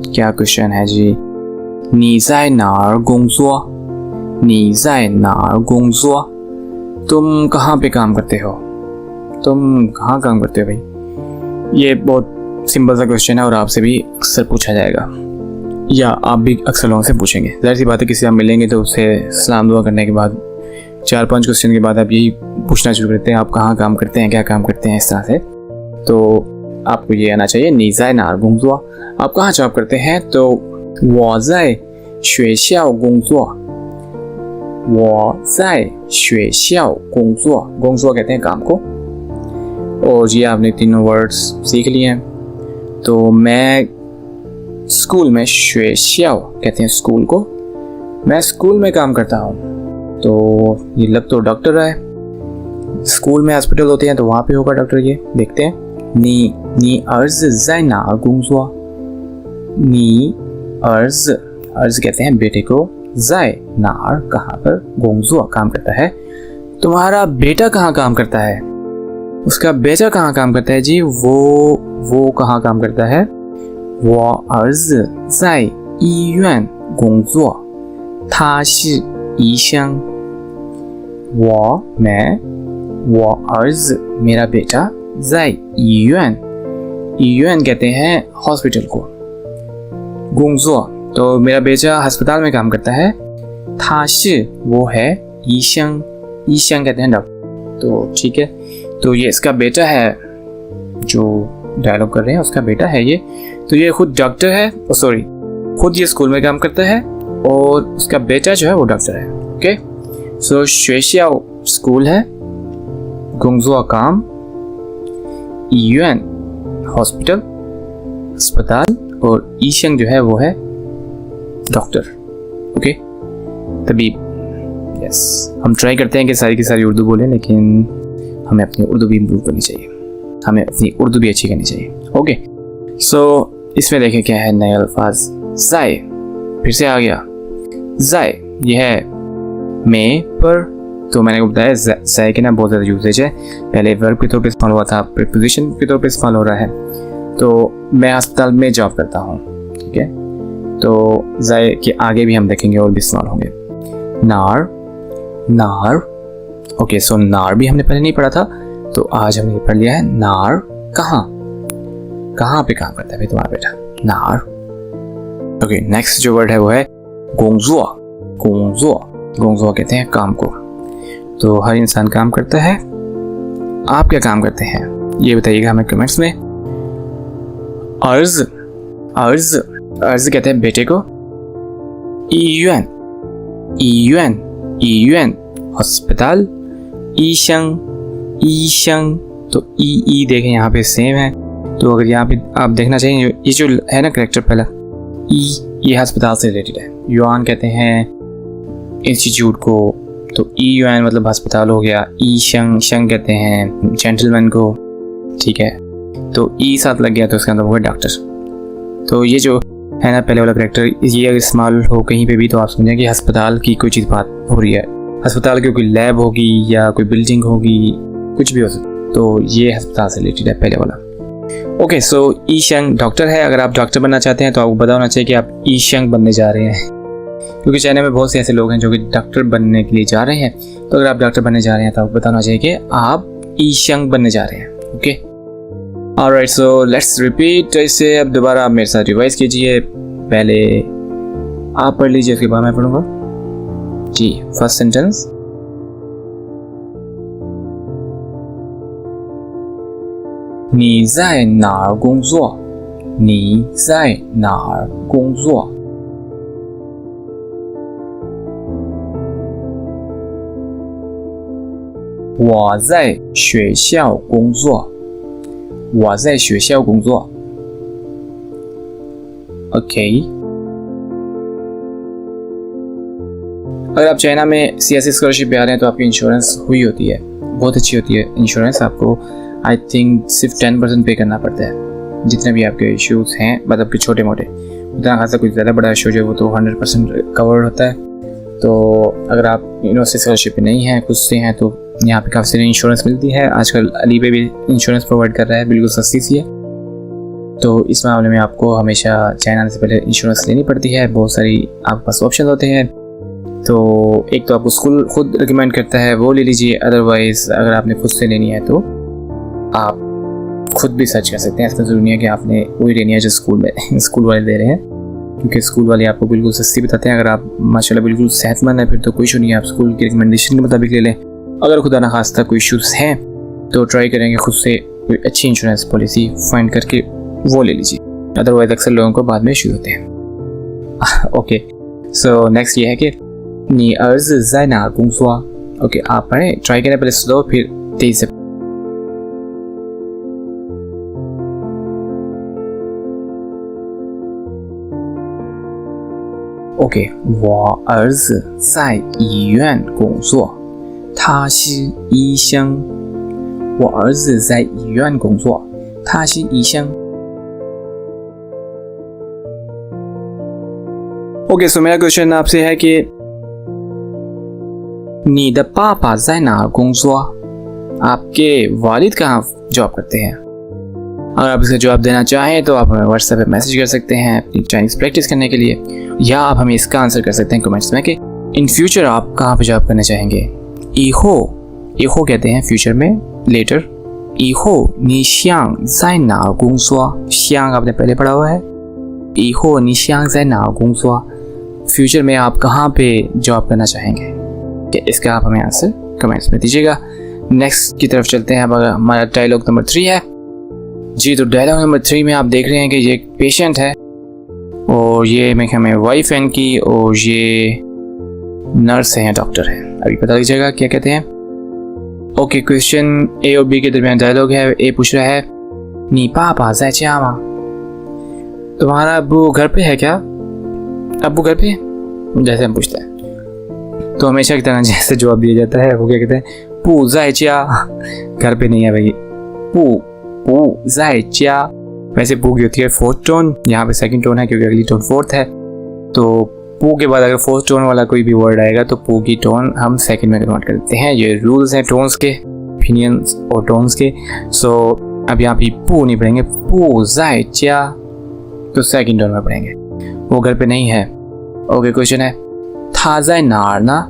क्या क्वेश्चन है जी? 你在哪儿工作? 你在哪儿工作? तुम कहाँ पे काम करते हो? तुम कहाँ काम करते हो भाई? ये बहुत सिंपल सा क्वेश्चन है और आपसे भी अक्सर पूछा जाएगा, या आप भी अक्सर लोगों से पूछेंगे। जाहिर सी बात है, किसी आप मिलेंगे तो उससे सलाम दुआ करने के बाद 4-5 क्वेश्चन के बाद आप यही पूछना शुरू करते हैं, आप कहाँ काम करते हैं, क्या काम करते हैं, इस तरह से। तो आपको ये आना चाहिए 你在哪儿工作? आप कहाँ जॉब करते हैं? तो 我在学校工作。我在学校工作，工作कहते हैं काम को। और ये आपने तीनों वर्ड्स सीख लिए हैं। तो मैं स्कूल में 学校 कहते हैं स्कूल को, मैं स्कूल में काम करता हूँ। तो ये लग तो डॉक्टर रहा है, स्कूल में हॉस्पिटल होते हैं तो वहाँ पे होगा डॉक्टर। ये देखते हैं। 你儿子在哪儿工作? 你儿子，儿子कहते हैं बेटे को, 在哪儿 कहाँ पर, 工作काम करता है। तुम्हारा बेटा कहाँ काम करता है? उसका बेटा कहाँ काम करता है जी? वो कहाँ काम करता है? 我儿子在医院工作，他是医生。我儿子मेरा बेटा, 在医院，医院कहते हैं हॉस्पिटल को, 工作तो मेरा बेटा अस्पताल में काम करता है। 他是 वो है, 医生，医生कहते हैं डॉक्टर। तो ठीक है, तो ये इसका बेटा है, जो डायलॉग कर रहे हैं उसका बेटा है ये। तो ये खुद डॉक्टर है, सॉरी खुद ये स्कूल में काम करता है और उसका बेटा जो है वो डॉक्टर है। ओके, सो 学校 स्कूल है, 工作 काम, 医院 हॉस्पिटल अस्पताल, और 医生 जो है वो है डॉक्टर। ओके, तबीब। यस, हम ट्राई करते हैं कि सारी की सारी उर्दू बोलें, लेकिन हमें अपनी उर्दू भी इम्प्रूव करनी चाहिए, हमें अपनी उर्दू भी अच्छी करनी चाहिए। ओके, सो इसमें देखें क्या है नए अल्फाज। ज़ाय फिर से आ गया, ज़ाय ये है में पर। तो मैंने आपको बताया ज़ाय के ना बहुत ज़्यादा यूसेज है, पहले वर्ब के तौर पे इस्तेमाल हुआ था, प्रीपोजिशन के तौर पे इस्तेमाल हो रहा है। तो मैं अस्पताल में जॉब करता हूँ, ठीक है। तो ज़ाय के आगे भी हम देखेंगे और भी इस्तेमाल होंगे। नार, नार। ओके, सो नार भी हमने पहले नहीं पढ़ा था, तो आज हमने पढ़ लिया है नार। कहाँ पे काम करता है भाई तुम्हारा बेटा? नार। ओके, नेक्स्ट जो वर्ड है वो है गोंगजुआ। गोंगजुआ कहते हैं काम को। तो हर इंसान काम करता है, आप क्या काम करते हैं ये बताइएगा हमें कमेंट्स में। अर्ज कहते हैं बेटे को। ईयुन अस्पताल। ईशंग तो ई देखें यहाँ पे सेम है। तो अगर यहाँ पे आप देखना चाहिए, ये जो है ना करेक्टर पहला ये अस्पताल से रिलेटेड है। युआन कहते हैं इंस्टीट्यूट को, तो ईयुन मतलब अस्पताल हो गया। ईशंग कहते हैं जेंटलमैन को, ठीक है। तो ई साथ लग गया तो इसका मतलब होगा डॉक्टर। तो ये जो है ना पहले वाला करेक्टर, ये अगर इस्तेमाल हो कहीं पे भी तो आप समझें कि अस्पताल की कोई चीज़ बात हो रही है। अस्पताल की कोई लैब होगी या कोई बिल्डिंग होगी, कुछ भी हो सकता, तो ये अस्पताल से रिलेटेड है पहले वाला। ओके, सो ईशंग डॉक्टर है। अगर आप डॉक्टर बनना चाहते हैं तो आपको पता होना चाहिए कि आप ईशंग बनने जा रहे हैं, क्योंकि चाइना में बहुत से ऐसे लोग हैं जो कि डॉक्टर बनने के लिए जा रहे हैं। तो अगर आप डॉक्टर बनने जा रहे हैं तो आपको पता होना चाहिए कि आप ईशंग बनने जा रहे हैं। Okay, alright, so let's repeat. इसे अब दोबारा आप मेरे साथ रिवाइज कीजिए। पहले आप पढ़ लीजिए, उसके बाद मैं पढ़ूंगा जी। फर्स्ट सेंटेंस, 你在哪儿工作？你在哪儿工作？我在学校工作。我在学校工作。OK， अगर आप चाइना में CSE स्कॉलरशिप पे आ रहे हैं तो आपकी इंश्योरेंस हुई होती है, बहुत अच्छी होती है इंश्योरेंस। आपको आई थिंक सिर्फ 10% पे करना पड़ता है जितने भी आपके इश्यूज हैं, मतलब कि छोटे मोटे। उतना खासा कुछ ज़्यादा बड़ा इशू जो है वो तो 100% कवर्ड होता है। तो अगर आप यूनिवर्सिटी स्कॉलरशिप पे नहीं हैं, खुद से हैं, तो यहाँ पे काफ़ी सारी इंश्योरेंस मिलती है। आजकल अली पे भी इंश्योरेंस प्रोवाइड कर रहा है, बिल्कुल सस्ती सी है। तो इस मामले में आपको हमेशा चाइना आने से पहले इंश्योरेंस लेनी पड़ती है। बहुत सारी आपके पास ऑप्शन होते हैं। तो एक तो आपको स्कूल खुद रिकमेंड करता है, वो ले लीजिए। अदरवाइज़ अगर आपने खुद से लेनी है तो आप खुद भी सर्च कर सकते हैं। ऐसा ज़रूरी नहीं है कि आपने वही लेनी है जो स्कूल में स्कूल वाले दे रहे हैं, क्योंकि स्कूल वाले आपको बिल्कुल सस्ती बताते हैं। अगर आप माशाल्लाह बिल्कुल सेहतमंद है फिर तो कोई इशू नहीं है, आप स्कूल की रिकमेंडेशन के मुताबिक ले लें। अगर खुदा ना खास्ता कोई इशूज़ हैं तो ट्राई करेंगे खुद से कोई अच्छी इंश्योरेंस पॉलिसी फाइंड करके वो ले लीजिए। अदरवाइज अक्सर लोगों को बाद में इशू होते हैं। ओके, सो नेक्स्ट ये है कि नी अर्ज ज़ाय ना गुंगज़ुआ। ओके, आप पढ़ें, ट्राई करें पहले स्लो फिर तेज से। OK， 我儿子在医院工作，他是医生。我儿子在医院工作，他是医生。OK， so मेरा क्वेश्चन आपसे है कि 你的爸爸在哪儿工作？ आपके वालिद कहाँ जॉब करते हैं? अगर आप इसका जवाब देना चाहें तो आप हमें व्हाट्सएप पे मैसेज कर सकते हैं अपनी चाइनीज़ प्रैक्टिस करने के लिए, या आप हमें इसका आंसर कर सकते हैं कमेंट्स में कि इन फ्यूचर आप कहाँ पे जॉब करना चाहेंगे। इहो कहते हैं फ्यूचर में, लेटर। इहो नी xiang在哪儿工作? xiang आपने पहले पढ़ा हुआ है। इहो नी xiang在哪儿工作? फ्यूचर में आप कहाँ पे जॉब करना चाहेंगे? इसका आप हमें आंसर कमेंट्स में दीजिएगा। नेक्स्ट की तरफ चलते हैं। अब हमारा डायलॉग नंबर 3 है जी। तो डायलॉग नंबर 3 में आप देख रहे हैं कि ये एक पेशेंट है और ये मेरे ख्याल में वाइफ है इनकी, और ये नर्स है या डॉक्टर है। अभी पता लीजिएगा क्या कहते हैं। ओके, क्वेश्चन ए और बी के दरमियान डायलॉग है। ए पूछ रहा है नी पापा ज़ाय जिया मा? तुम्हारा अब्बू घर पे है क्या? अब्बू घर पे? जैसे हम पूछते हैं तो हमेशा की तरह जैसे जवाब दिया जाता है वो क्या कहते हैं, पू ज़ाय जिया। घर पे नहीं है भाई, पू ज़ाय जिया। वैसे पू की होती है फोर्थ टोन, यहाँ पे सेकंड टोन है क्योंकि अगली टोन फोर्थ है। तो पू के बाद अगर फोर्थ टोन वाला कोई भी वर्ड आएगा तो पू की टोन हम सेकंड में कन्वर्ट कर देते हैं। ये रूल्स हैं टोन्स के, ओपिनियंस और टोन्स के। सो अब यहाँ पे पू नहीं पढ़ेंगे, पू ज़ाय जिया तो सेकंड टोन में पढ़ेंगे। वो घर पे नहीं है। ओके, क्वेश्चन है था ज़ाय नार ना?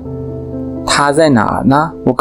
था ज़ाय नार ना, वो